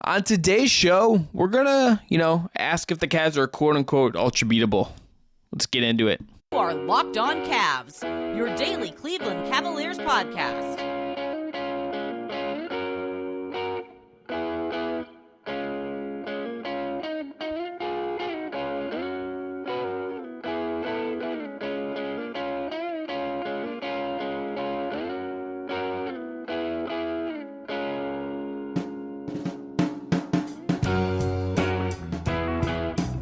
On today's show, we're going to, ask if the Cavs are quote-unquote ultra-beatable. Let's get into it. You are Locked On Cavs, your daily Cleveland Cavaliers podcast.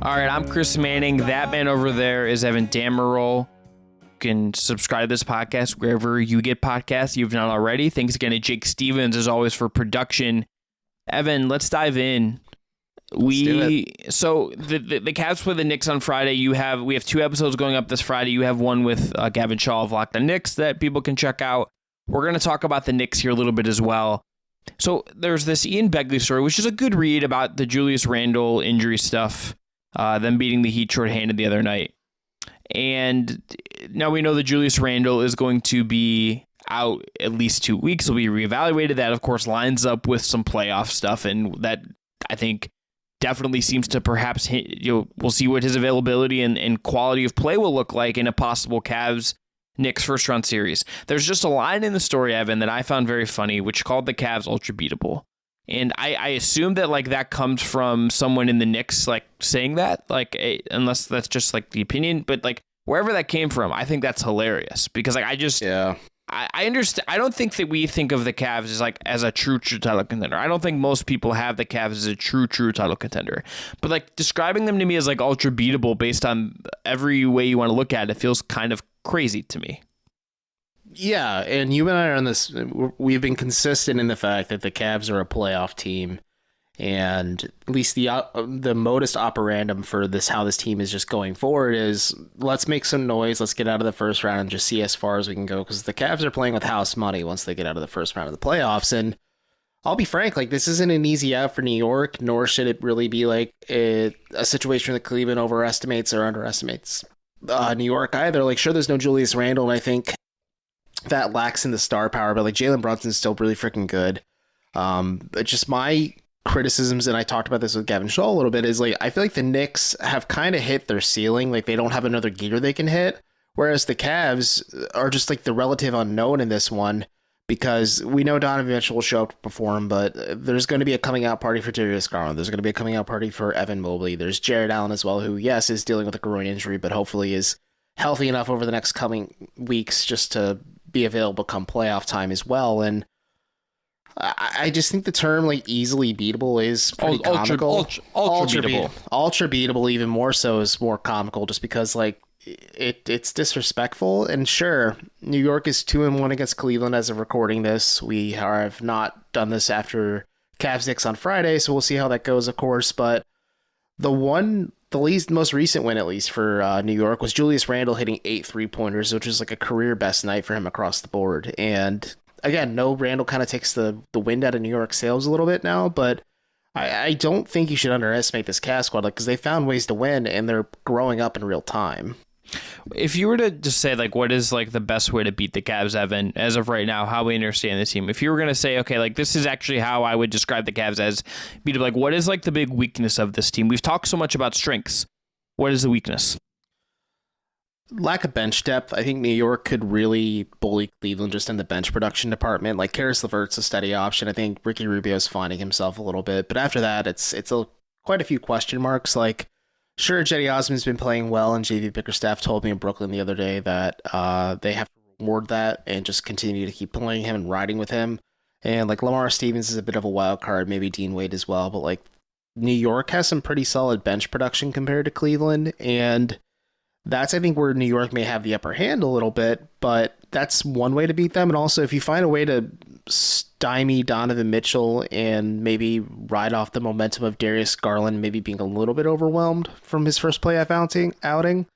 All right, I'm Chris Manning. That man over there is Evan Dammarell. You can subscribe to this podcast wherever you get podcasts if you've not already. Thanks again to Jake Stevens, as always, for production. Evan, let's dive in. So the Cavs play the Knicks on Friday. We have two episodes going up this Friday. You have one with Gavin Shaw of Locked On Knicks that people can check out. We're going to talk about the Knicks here a little bit as well. So there's this Ian Begley story, which is a good read about the Julius Randle injury stuff. Them beating the Heat shorthanded the other night. And now we know that Julius Randle is going to be out at least 2 weeks. He'll be reevaluated. That, of course, lines up with some playoff stuff. And that, I think, definitely seems to perhaps we'll see what his availability and quality of play will look like in a possible Cavs-Knicks first-round series. There's just a line in the story, Evan, that I found very funny, which called the Cavs ultra-beatable. And I assume that that comes from someone in the Knicks saying that, unless that's just the opinion, but wherever that came from, I think that's hilarious because I understand. I don't think that we think of the Cavs as a true title contender. I don't think most people have the Cavs as a true title contender. But describing them to me as ultra beatable based on every way you want to look at it feels kind of crazy to me. Yeah, and you and I are on this. We've been consistent in the fact that the Cavs are a playoff team, and at least the modus operandum for how this team is just going forward is let's make some noise, let's get out of the first round and just see as far as we can go because the Cavs are playing with house money once they get out of the first round of the playoffs. And I'll be frank, this isn't an easy out for New York, nor should it really be a situation that Cleveland overestimates or underestimates New York either. Sure, there's no Julius Randle, and I think that lacks in the star power, but Jalen Brunson's still really freaking good. But just my criticisms, and I talked about this with Gavin Shaw a little bit, is I feel like the Knicks have kind of hit their ceiling. They don't have another gear they can hit, whereas the Cavs are just the relative unknown in this one because we know Donovan Mitchell will show up to perform, but there's going to be a coming out party for Julius Randle. There's going to be a coming out party for Evan Mobley. There's Jared Allen as well, who, yes, is dealing with a groin injury, but hopefully is healthy enough over the next coming weeks just to be available come playoff time as well. And I just think the term easily beatable is pretty comical. Ultra beatable. Ultra beatable even more so is more comical just because it's disrespectful. And sure, New York is 2-1 against Cleveland as of recording this. We have not done this after Cavs Knicks on Friday, so we'll see how that goes, of course. But the most recent win, at least for New York, was Julius Randle hitting 8 3-pointers, which is a career best night for him across the board. And again, Randle kind of takes the wind out of New York's sails a little bit now, but I don't think you should underestimate this Cavs squad because they found ways to win and they're growing up in real time. If you were to just say what is the best way to beat the Cavs, Evan, as of right now, how we understand the team, if you were going to say, okay, this is actually how I would describe the Cavs as beatable, what is the big weakness of this team? We've talked so much about strengths. What is the weakness? Lack of bench depth. I think New York could really bully Cleveland just in the bench production department. Karis LeVert's a steady option. I think Ricky Rubio's finding himself a little bit, but after that, it's quite a few question marks. Sure, Jetty Osman's been playing well, and JV Bickerstaff told me in Brooklyn the other day that they have to reward that and just continue to keep playing him and riding with him. And Lamar Stevens is a bit of a wild card, maybe Dean Wade as well, but New York has some pretty solid bench production compared to Cleveland, and that's, I think, where New York may have the upper hand a little bit, but that's one way to beat them. And also, if you find a way to stymie Donovan Mitchell and maybe ride off the momentum of Darius Garland maybe being a little bit overwhelmed from his first playoff outing,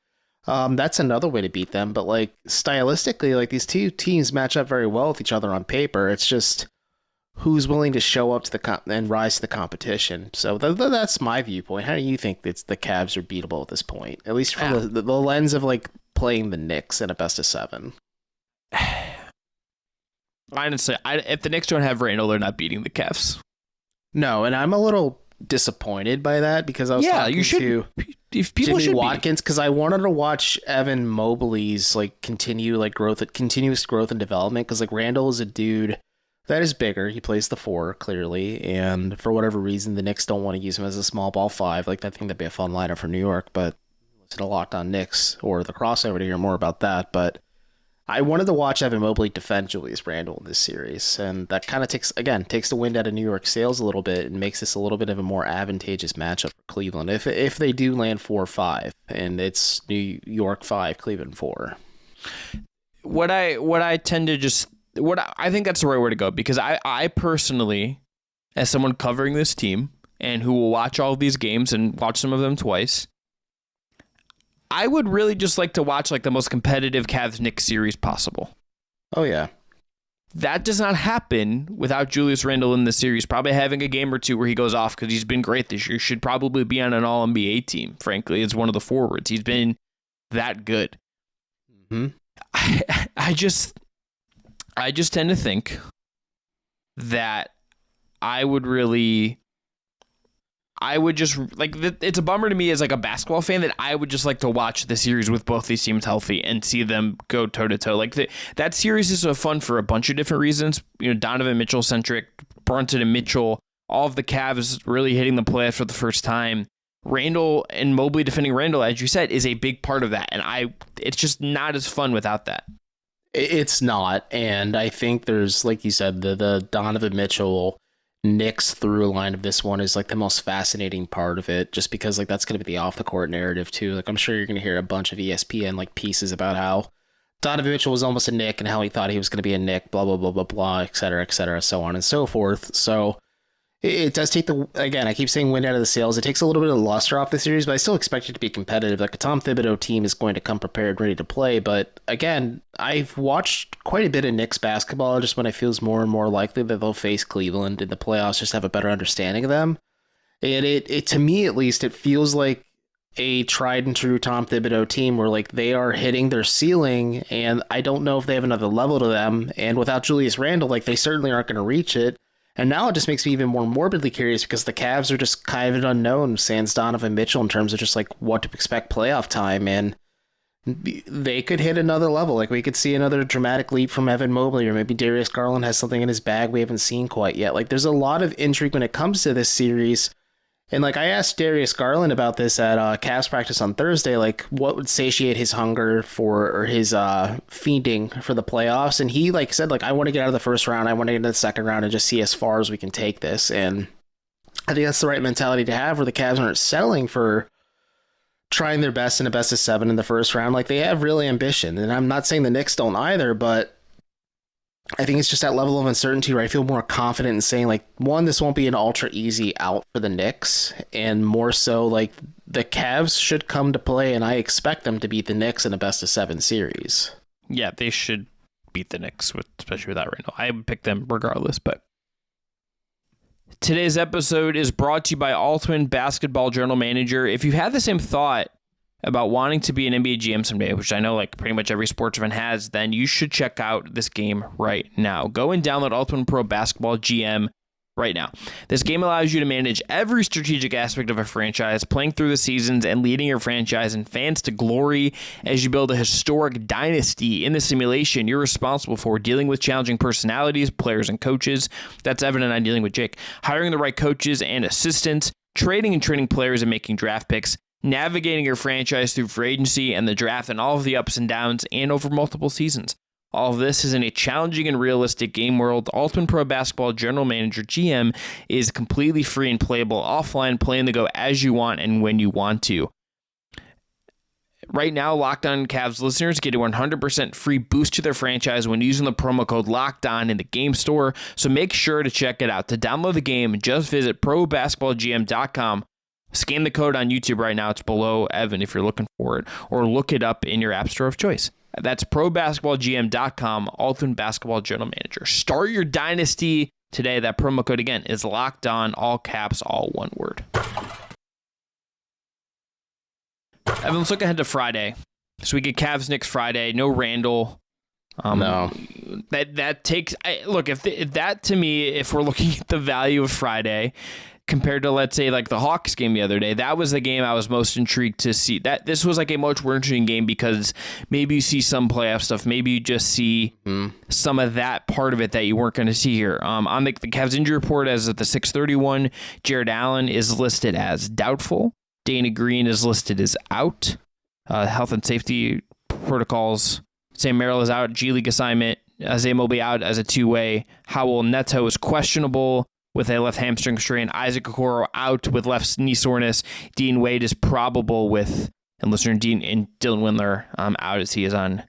that's another way to beat them. But stylistically, these two teams match up very well with each other on paper. It's just who's willing to show up to and rise to the competition. So that's my viewpoint. How do you think the Cavs are beatable at this point? At least from the lens of playing the Knicks in a best of 7. Honestly, if the Knicks don't have Randle, they're not beating the Cavs. No, and I'm a little disappointed by that because I was talking you should. to If people Jimmy should Watkins because I wanted to watch Evan Mobley's continuous growth and development because like Randle is a dude that is bigger. He plays the 4 clearly, and for whatever reason, the Knicks don't want to use him as a small ball 5. Like I think that'd be a fun lineup for New York, but listen to Locked On Knicks or the crossover to hear more about that. But I wanted to watch Evan Mobley defend Julius Randle in this series, and that kind of takes the wind out of New York sails a little bit and makes this a little bit of a more advantageous matchup for Cleveland if they do land 4-5 and it's New York 5, Cleveland 4. I think that's the right way to go, because I personally, as someone covering this team and who will watch all of these games and watch some of them twice, I would really just like to watch like the most competitive Cavs-Knicks series possible. Oh, yeah. That does not happen without Julius Randle in the series, probably having a game or two where he goes off because he's been great this year. Should probably be on an all-NBA team, frankly. It's one of the forwards. He's been that good. Mm-hmm. I just tend to think that it's a bummer to me as like a basketball fan that I would just like to watch the series with both these teams healthy and see them go toe to toe. Like that series is so fun for a bunch of different reasons. You know, Donovan Mitchell centric, Brunson and Mitchell, all of the Cavs really hitting the playoffs for the first time. Randle and Mobley defending Randle, as you said, is a big part of that. And it's just not as fun without that. It's not. And I think there's, like you said, the Donovan Mitchell Knicks through line of this one is like the most fascinating part of it, just because like that's going to be the off the court narrative too. Like I'm sure you're going to hear a bunch of ESPN like pieces about how Donovan Mitchell was almost a Knick and how he thought he was going to be a Knick, blah, blah, blah, blah, blah, et cetera, so on and so forth. So it does take again, I keep saying wind out of the sails. It takes a little bit of the luster off the series, but I still expect it to be competitive. Like a Tom Thibodeau team is going to come prepared, ready to play. But again, I've watched quite a bit of Knicks basketball just when it feels more and more likely that they'll face Cleveland in the playoffs, just have a better understanding of them. And it to me, at least, it feels like a tried and true Tom Thibodeau team where like they are hitting their ceiling, and I don't know if they have another level to them. And without Julius Randle, like they certainly aren't going to reach it. And now it just makes me even more morbidly curious because the Cavs are just kind of an unknown sans Donovan Mitchell in terms of just like what to expect playoff time. And they could hit another level. Like we could see another dramatic leap from Evan Mobley, or maybe Darius Garland has something in his bag we haven't seen quite yet. Like there's a lot of intrigue when it comes to this series. And like I asked Darius Garland about this at Cavs practice on Thursday, like what would satiate his hunger for, or his fiending for the playoffs. And he like said, like, I want to get out of the first round. I want to get into the second round and just see as far as we can take this. And I think that's the right mentality to have, where the Cavs aren't settling for trying their best in a best of 7 in the first round. Like they have real ambition. And I'm not saying the Knicks don't either, but I think it's just that level of uncertainty where I feel more confident in saying, like, one, this won't be an ultra easy out for the Knicks, and more so, like, the Cavs should come to play, and I expect them to beat the Knicks in a best of 7 series. Yeah, they should beat the Knicks, especially without Randle. I would pick them regardless, but today's episode is brought to you by Ultimate Basketball Journal Manager. If you have the same thought about wanting to be an NBA GM someday, which I know like pretty much every sports fan has, then you should check out this game right now. Go and download Ultimate Pro Basketball GM right now. This game allows you to manage every strategic aspect of a franchise, playing through the seasons and leading your franchise and fans to glory as you build a historic dynasty. In the simulation, you're responsible for dealing with challenging personalities, players, and coaches. That's Evan and I dealing with Jake. Hiring the right coaches and assistants, trading and training players and making draft picks, navigating your franchise through free agency and the draft and all of the ups and downs and over multiple seasons. All of this is in a challenging and realistic game world. Ultimate Pro Basketball General Manager GM is completely free and playable offline, playing the go as you want and when you want to. Right now, Locked On Cavs listeners get a 100% free boost to their franchise when using the promo code Locked On in the game store, so make sure to check it out. To download the game, just visit probasketballgm.com. Scan the code on YouTube right now. It's below Evan if you're looking for it, or look it up in your app store of choice. That's probasketballgm.com, Ultimate Basketball General Manager. Start your dynasty today. That promo code, again, is Locked On, all caps, all one word. Evan, let's look ahead to Friday. So we get Cavs Knicks Friday. No Randle. No. That takes look if that to me, if we're looking at the value of Friday compared to, let's say, like the Hawks game the other day, that was the game I was most intrigued to see. That this was like a much more interesting game because maybe you see some playoff stuff, maybe you just see some of that part of it that you weren't going to see here. On the Cavs injury report as of the 6:31, Jared Allen is listed as doubtful. Dana Green is listed as out. Health and safety protocols. Sam Merrill is out, G League assignment. Isaiah Mobley out as a two-way. Howell Neto is questionable with a left hamstring strain. Isaac Okoro out with left knee soreness. Dean Wade is probable with, and listener Dean and Dylan Windler out as he is on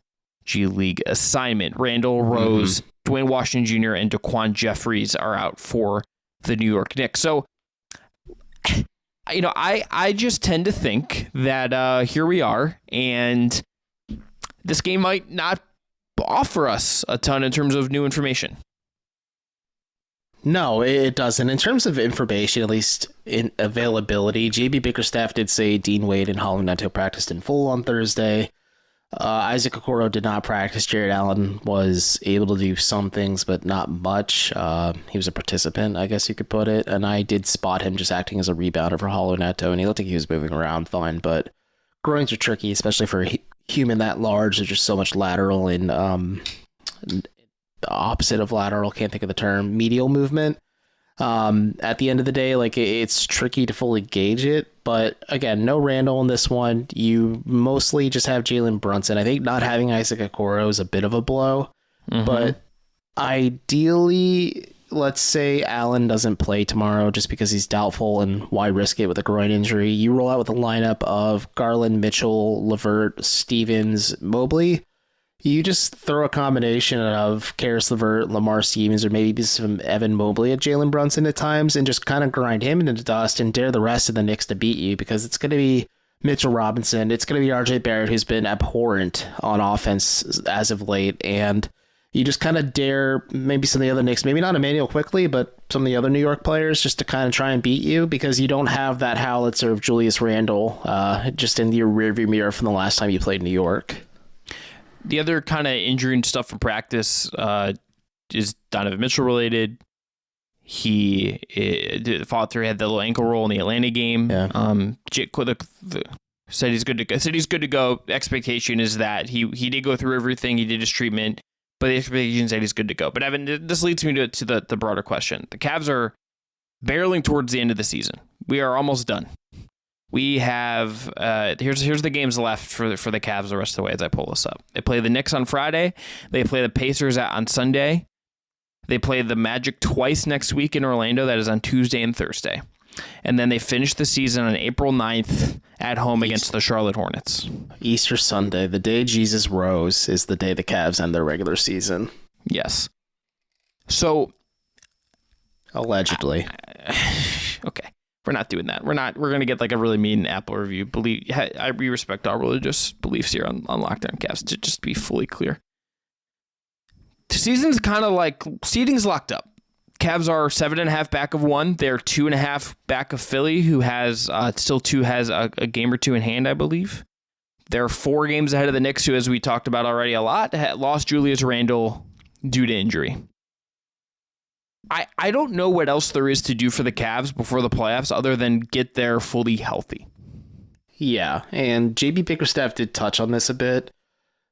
G League assignment. Randall Rose, Dwayne Washington Jr., and Daquan Jeffries are out for the New York Knicks. So, I just tend to think that here we are, and this game might not offer us a ton in terms of new information. No, it doesn't. In terms of information, at least in availability, JB Bickerstaff did say Dean Wade and Howell Neto practiced in full on Thursday. Isaac Okoro did not practice. Jared Allen was able to do some things, but not much. He was a participant, I guess you could put it. And I did spot him just acting as a rebounder for Howell Neto, and he looked like he was moving around fine. But groins are tricky, especially for a human that large. There's just so much lateral and the opposite of lateral, can't think of the term, medial movement. At the end of the day, like, it's tricky to fully gauge it. But again, no Randall in this one. You mostly just have Jalen Brunson. I think not having Isaac Okoro is a bit of a blow. But ideally, let's say Allen doesn't play tomorrow just because he's doubtful, and why risk it with a groin injury? You roll out with a lineup of Garland, Mitchell, LeVert, Stevens, Mobley. You just throw a combination of Karis LeVert, Lamar Stevens, or maybe some Evan Mobley at Jalen Brunson at times, and just kind of grind him into the dust and dare the rest of the Knicks to beat you, because it's going to be Mitchell Robinson. It's going to be RJ Barrett, who's been abhorrent on offense as of late, and you just kind of dare maybe some of the other Knicks, maybe not Emmanuel Quickley, but some of the other New York players, just to kind of try and beat you, because you don't have that howitzer of Julius Randle just in your rearview mirror from the last time you played New York. The other kind of injury and stuff from practice is Donovan Mitchell related. He fought through, had the little ankle roll in the Atlanta game. Yeah. Jake said he's good to go. Said he's good to go. Expectation is that he did go through everything. He did his treatment, but the expectation said he's good to go. But Evan, this leads me to the broader question. The Cavs are barreling towards the end of the season. We are almost done. We have here's the games left for the Cavs the rest of the way as I pull this up. They play the Knicks on Friday. They play the Pacers on Sunday. They play the Magic twice next week in Orlando. That is on Tuesday and Thursday. And then they finish the season on April 9th at home against the Charlotte Hornets. Easter Sunday, the day Jesus rose, is the day the Cavs end their regular season. Yes. So allegedly. Okay. We're not doing that. We're going to get like a really mean Apple review. We respect all religious beliefs here on Lockdown Cavs, to just be fully clear. The season's kind of like, seeding's locked up. Cavs are 7.5 back of 1. They're 2.5 back of Philly, who has a game or two in hand, I believe. They're 4 games ahead of the Knicks, who, as we talked about already a lot, lost Julius Randle due to injury. I don't know what else there is to do for the Cavs before the playoffs other than get there fully healthy. Yeah, and JB Bickerstaff did touch on this a bit.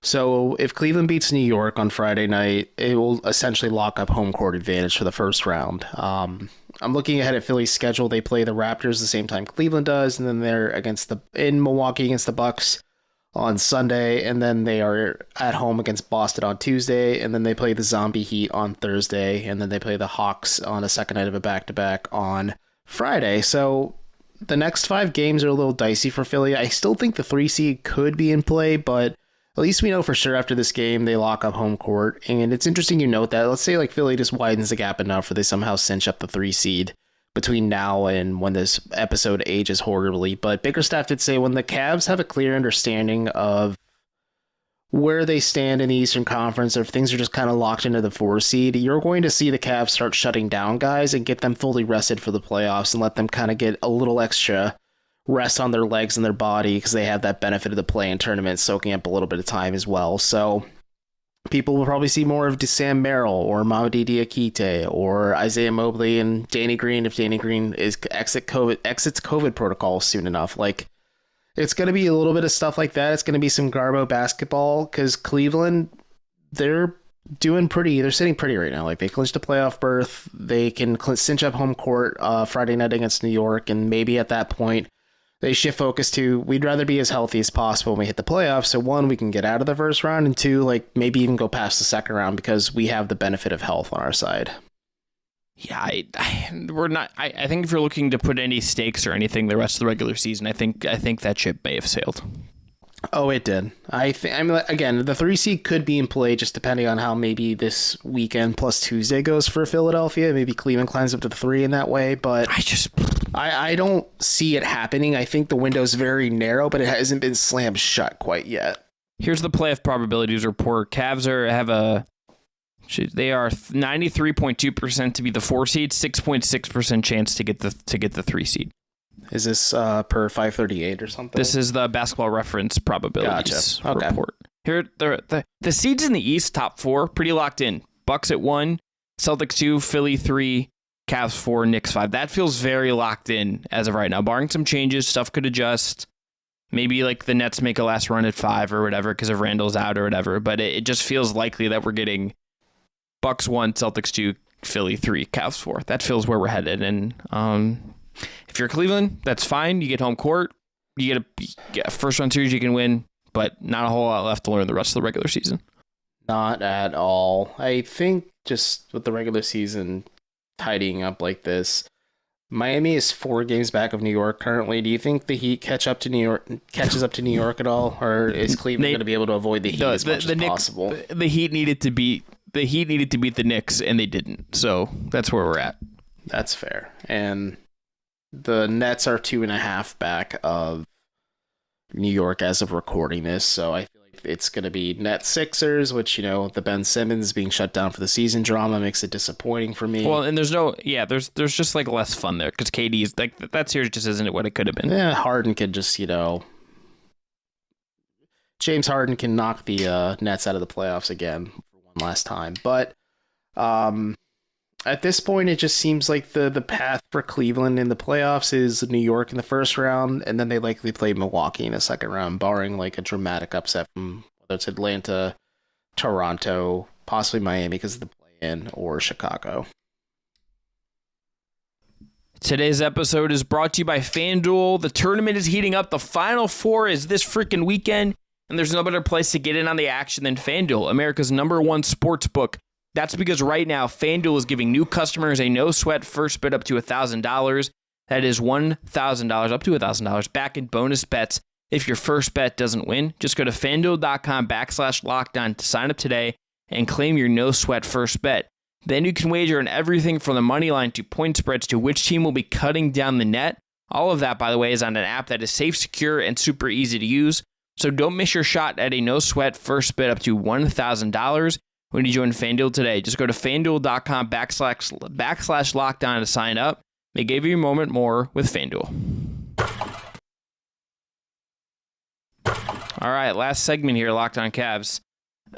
So if Cleveland beats New York on Friday night, it will essentially lock up home court advantage for the first round. I'm looking ahead at Philly's schedule. They play the Raptors the same time Cleveland does, and then they're in Milwaukee against the Bucks on Sunday, and then they are at home against Boston on Tuesday, and then they play the Zombie Heat on Thursday, and then they play the Hawks on a second night of a back-to-back on Friday. So the next 5 games are a little dicey for Philly. I still think the 3 seed could be in play, but at least we know for sure after this game they lock up home court. And it's interesting you note that. Let's say like Philly just widens the gap enough where they somehow cinch up the 3 seed between now and when this episode ages horribly. But Bickerstaff did say when the Cavs have a clear understanding of where they stand in the Eastern Conference, or if things are just kind of locked into the 4 seed, you're going to see the Cavs start shutting down guys and get them fully rested for the playoffs and let them kind of get a little extra rest on their legs and their body, because they have that benefit of the play-in tournament soaking up a little bit of time as well. So people will probably see more of Sam Merrill or Mamadi Diakite or Isaiah Mobley and Danny Green if Danny Green exits COVID protocol soon enough. Like, it's going to be a little bit of stuff like that. It's going to be some Garbo basketball because Cleveland, they're sitting pretty right now. Like, they clinched a playoff berth. They can cinch up home court Friday night against New York, and maybe at that point they shift focus to, we'd rather be as healthy as possible when we hit the playoffs. So one, we can get out of the first round, and two, like, maybe even go past the second round because we have the benefit of health on our side. Yeah, I think if you're looking to put any stakes or anything the rest of the regular season, I think that ship may have sailed. Oh, it did. Again, the 3 seed could be in play just depending on how maybe this weekend plus Tuesday goes for Philadelphia. Maybe Cleveland climbs up to the 3 in that way, but I don't see it happening. I think the window's very narrow, but it hasn't been slammed shut quite yet. Here's the playoff probabilities report. Cavs they are 93.2% to be the 4 seed, 6.6% chance to get the 3 seed. Is this per 538 or something? This is the Basketball Reference probabilities report. Here, the seeds in the East, top 4, pretty locked in. Bucks at 1, Celtics 2, Philly 3, Cavs 4, Knicks 5. That feels very locked in as of right now. Barring some changes, stuff could adjust. Maybe like the Nets make a last run at 5 or whatever because if Randle's out or whatever. But it just feels likely that we're getting Bucks 1, Celtics 2, Philly 3, Cavs 4. That feels where we're headed. And if you're Cleveland, that's fine. You get home court. You get a first-round series you can win, but not a whole lot left to learn the rest of the regular season. Not at all. I think just with the regular season tidying up like this, Miami is 4 games back of New York currently. Do you think the Heat catches up to New York at all, or is Cleveland going to be able to avoid the Heat as much as possible? The Heat needed to beat the Knicks, and they didn't. So that's where we're at. That's fair. And the Nets are 2.5 back of New York as of recording this, so I feel like it's going to be Nets Sixers, which, the Ben Simmons being shut down for the season drama makes it disappointing for me. Well, and there's just like less fun there because KD's like that series just isn't what it could have been. Yeah, Harden could just, James Harden can knock the Nets out of the playoffs again for one last time, but at this point, it just seems like the path for Cleveland in the playoffs is New York in the first round, and then they likely play Milwaukee in the second round, barring like a dramatic upset from whether it's Atlanta, Toronto, possibly Miami because of the play-in, or Chicago. Today's episode is brought to you by FanDuel. The tournament is heating up. The Final Four is this freaking weekend, and there's no better place to get in on the action than FanDuel, America's #1 sports book. That's because right now, FanDuel is giving new customers a no-sweat first bet up to $1,000. That is $1,000, up to $1,000 back in bonus bets if your first bet doesn't win. Just go to FanDuel.com/lockedon to sign up today and claim your no-sweat first bet. Then you can wager on everything from the money line to point spreads to which team will be cutting down the net. All of that, by the way, is on an app that is safe, secure, and super easy to use. So don't miss your shot at a no-sweat first bet up to $1,000. When you join FanDuel today, just go to FanDuel.com/lockedon to sign up. They gave you a moment more with FanDuel. All right, last segment here, Locked On Cavs.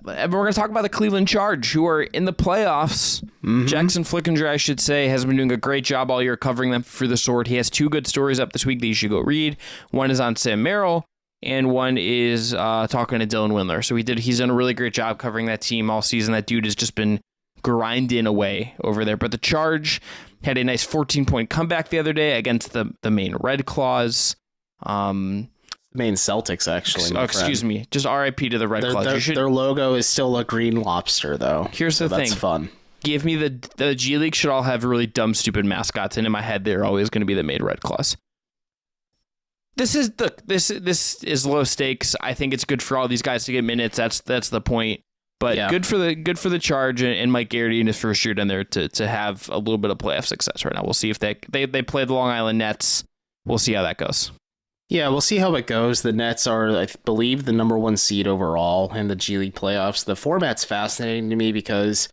We're going to talk about the Cleveland Charge, who are in the playoffs. Mm-hmm. Jackson Flickinger, I should say, has been doing a great job all year covering them for the sword. He has 2 good stories up this week that you should go read. One is on Sam Merrill, and one is talking to Dylan Windler. So he's done a really great job covering that team all season. That dude has just been grinding away over there. But the Charge had a nice 14-point comeback the other day against the Maine Red Claws. Maine Celtics, actually. Excuse me. Just RIP to the Red Claws. Their logo is still a green lobster, though. Here's the thing. That's fun. Give me the G League should all have really dumb, stupid mascots, and in my head, they're always going to be the Maine Red Claws. This is low stakes. I think it's good for all these guys to get minutes. That's the point. But yeah, good for the Charge and Mike Garrity in his first year down there to have a little bit of playoff success right now. We'll see if they play the Long Island Nets. We'll see how that goes. Yeah, we'll see how it goes. The Nets are, I believe, the #1 seed overall in the G League playoffs. The format's fascinating to me because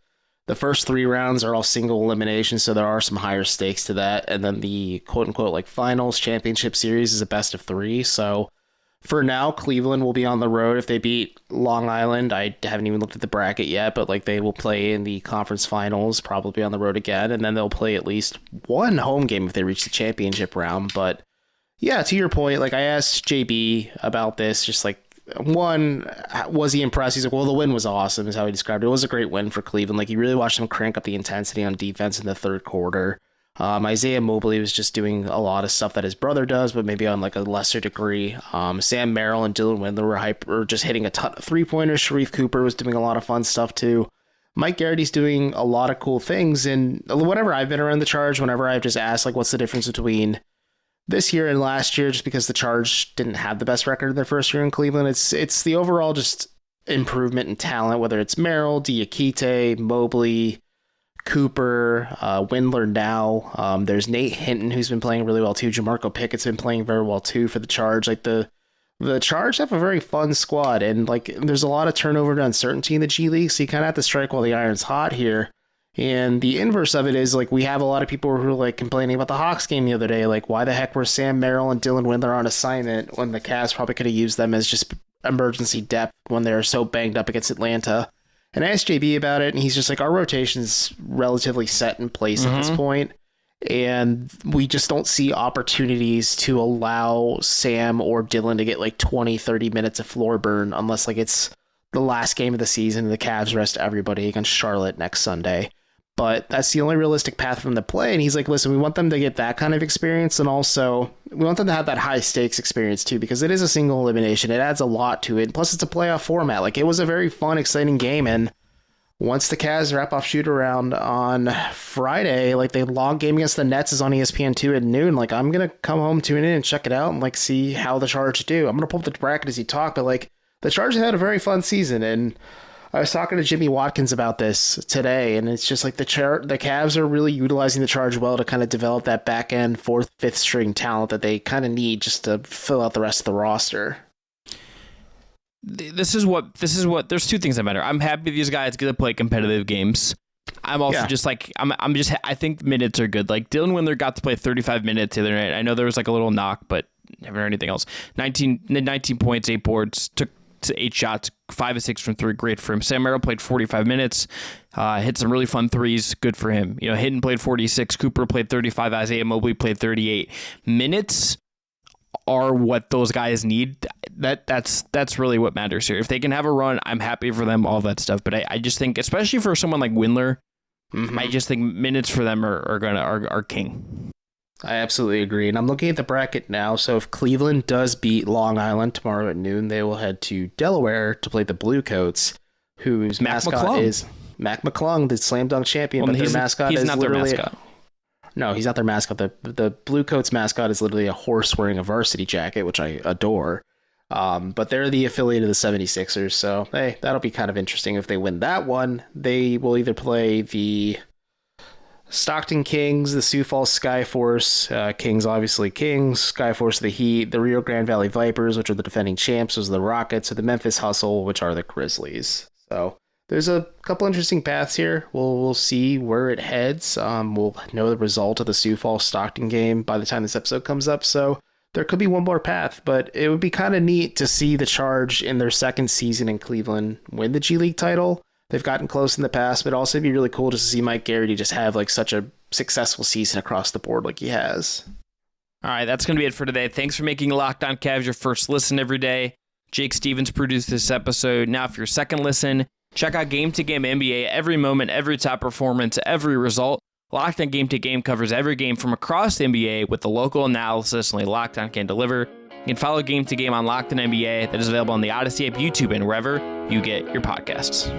the first 3 rounds are all single elimination, so there are some higher stakes to that. And then the quote-unquote like finals championship series is a best of 3. So For now, Cleveland will be on the road if they beat Long Island. I haven't even looked at the bracket yet, but like they will play in the conference finals, probably on the road again, and then they'll play at least one home game if they reach the championship round. But yeah, to your point, like I asked JB about this, just like, one, was he impressed? He's like, well, the win was awesome, is how he described it. It was a great win for Cleveland. Like, you really watched them crank up the intensity on defense in the third quarter. Isaiah Mobley was just doing a lot of stuff that his brother does, but maybe on like a lesser degree. Sam Merrill and Dylan Windler were just hitting a ton of three-pointers. Sharif Cooper was doing a lot of fun stuff too. Mike Garrity's doing a lot of cool things. And whenever I've been around the Charge, whenever I've just asked, like, what's the difference between this year and last year, just because the Charge didn't have the best record in their first year in Cleveland, it's the overall just improvement in talent, whether it's Merrill, Diakite, Mobley, Cooper, Windler now. There's Nate Hinton, who's been playing really well too. Jamarco Pickett's been playing very well too for the Charge. Like the Charge have a very fun squad, and like there's a lot of turnover and uncertainty in the G League, so you kind of have to strike while the iron's hot here. And the inverse of it is, like, we have a lot of people who are, like, complaining about the Hawks game the other day. Like, why the heck were Sam Merrill and Dylan Windler on assignment when the Cavs probably could have used them as just emergency depth when they're so banged up against Atlanta? And I asked JB about it, and he's just like, our rotation's relatively set in place at this point, and we just don't see opportunities to allow Sam or Dylan to get, like, 20, 30 minutes of floor burn unless, like, it's the last game of the season and the Cavs rest everybody against Charlotte next Sunday. But that's the only realistic path for them to play. And he's like, listen, we want them to get that kind of experience. And also, we want them to have that high stakes experience too, because it is a single elimination. It adds a lot to it. Plus, it's a playoff format. Like, it was a very fun, exciting game. And once the Cavs wrap off shoot around on Friday, like, the long game against the Nets is on ESPN2 at noon. Like, I'm going to come home, tune in, and check it out and, like, see how the Charge do. I'm going to pull up the bracket as you talk, but, like, the Charge had a very fun season. And I was talking to Jimmy Watkins about this today, and it's just like the Cavs are really utilizing the Charge well to kind of develop that back end fourth, fifth string talent that they kind of need just to fill out the rest of the roster. This is what there's two things that matter. I'm happy these guys get to play competitive games. I'm also just like, I think minutes are good. Like, Dylan Windler got to play 35 minutes the other night. I know there was like a little knock, but never heard anything else. 19 points, 8 boards, took to 8 shots, 5 of 6 from 3, great for him. Sam Merrill played 45 minutes, hit some really fun threes, good for him. You know, Hinton played 46, Cooper played 35, Isaiah Mobley played 38. Minutes are what those guys need. That's really what matters here. If they can have a run, I'm happy for them, all that stuff. But I just think, especially for someone like Windler, I just think minutes for them are king. I absolutely agree. And I'm looking at the bracket now. So if Cleveland does beat Long Island tomorrow at noon, they will head to Delaware to play the Bluecoats, whose mascot is Mac McClung, the slam dunk champion. Well, but their mascot is not literally their mascot. No, he's not their mascot. The Bluecoats mascot is literally a horse wearing a varsity jacket, which I adore. But they're the affiliate of the 76ers. So, hey, that'll be kind of interesting. If they win that one, they will either play the Stockton Kings, the Sioux Falls Skyforce, Kings obviously Kings, Skyforce the Heat, the Rio Grande Valley Vipers, which are the defending champs, those are the Rockets, or the Memphis Hustle, which are the Grizzlies. So there's a couple interesting paths here. We'll see where it heads. We'll know the result of the Sioux Falls Stockton game by the time this episode comes up. So there could be one more path, but it would be kind of neat to see the Charge in their second season in Cleveland win the G League title. They've gotten close in the past, but also it'd be really cool just to see Mike Garrity just have like such a successful season across the board like he has. All right, that's going to be it for today. Thanks for making Locked On Cavs your first listen every day. Jake Stevens produced this episode. Now, for your second listen, check out Game to Game NBA. Every moment, every top performance, every result. Locked On Game to Game covers every game from across the NBA with the local analysis only Locked On can deliver. You can follow Game to Game on Locked On NBA. That is available on the Odyssey app, YouTube, and wherever you get your podcasts.